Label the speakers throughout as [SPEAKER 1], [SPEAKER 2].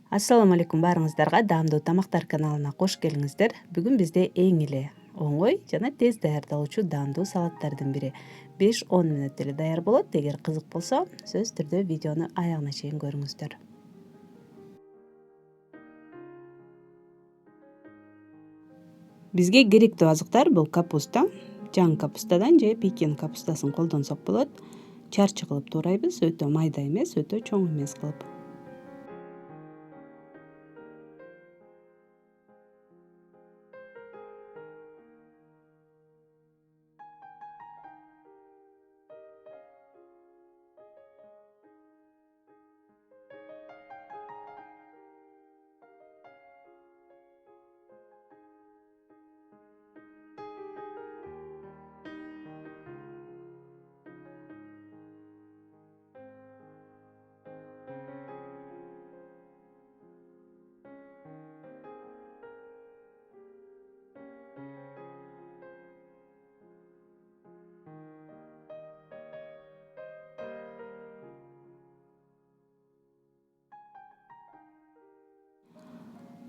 [SPEAKER 1] Ассаламу алейкум баарыңыздарга, даамдуу тамактар каналына кош келиңиздер. Бүгүн бизде эң эле оңой жана тез даярдалуучу даамдуу салаттардын бири 5-10 мүнөттө эле даяр болот. Эгер кызык болсо, сөзсүз түрдө видеону аягына чейин көрүңүздөр. Бизге керектүү азыктар бул капуста. Жаң капустадан же пекин капустасын колдонсок болот. Чарчы кылып туурайбыз, өтө майда эмес, өтө чоң эмес кылып.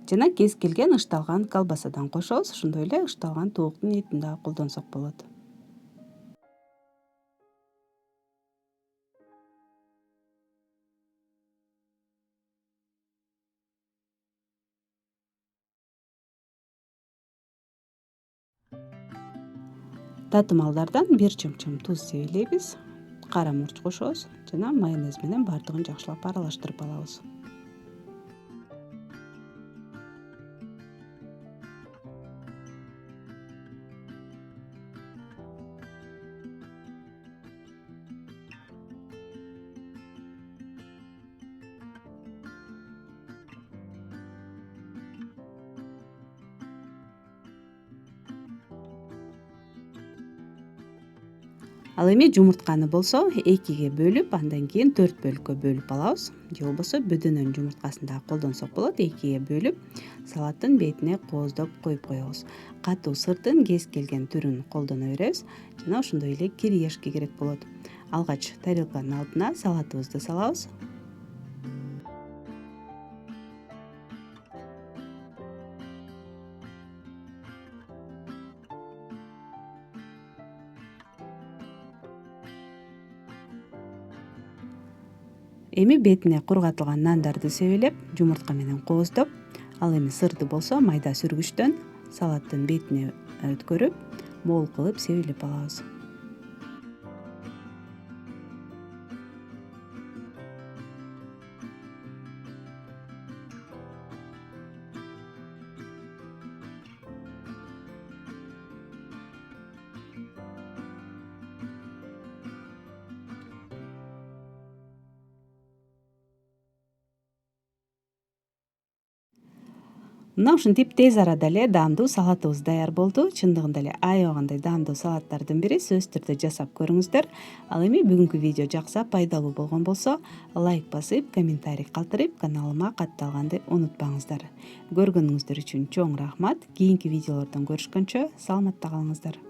[SPEAKER 1] Жана кез келген ышталган колбасадан кошобуз, ошондой эле ышталган тооктун этин дагы колдонсок болот. Татымалдардан 1 чымчым туз себелейбиз, кара мурч кошобуз жана майонез менен баардыгын жакшылап аралаштырып алабыз. Ал эми жумуртканы болсо 2-ге бөлүп, андан кийин 4 бөлүккө бөлүп алабыз. Же болбосо бөдөнөнүн жумурткасын дагы колдонсок болот. 2-ге бөлүп, салаттын бетине кооздоп коюп коебуз. Катуу сыртын кез келген түрүн колдоно беребиз жана ошондой эле кириешке керек болот. Алгач тарелканын алдына салатыбызды салабыз. Эми бетине кургатылган нандарды себелеп, жумуртка менен кооздоп, ал эми сырды болсо майда сүргүчтөн салаттын бетине өткөрүп, мол кылып себелеп алабыз. Мына ушинтип тез арада эле даамдуу салатыбыз даяр болду. Чындыгында эле аябагандай даамдуу салаттардын бири, сөзсүз түрдө жасап көрүңүздөр. Ал эми бүгүнкү видео жакса, пайдалуу болгон болсо, лайк басып, комментарий калтырып, каналыма катталганды унутпаңыздар. Көргөнүңүздөр үчүн чоң рахмат. Кийинки видеолордон көрүшкөнчө саламатта калыңыздар.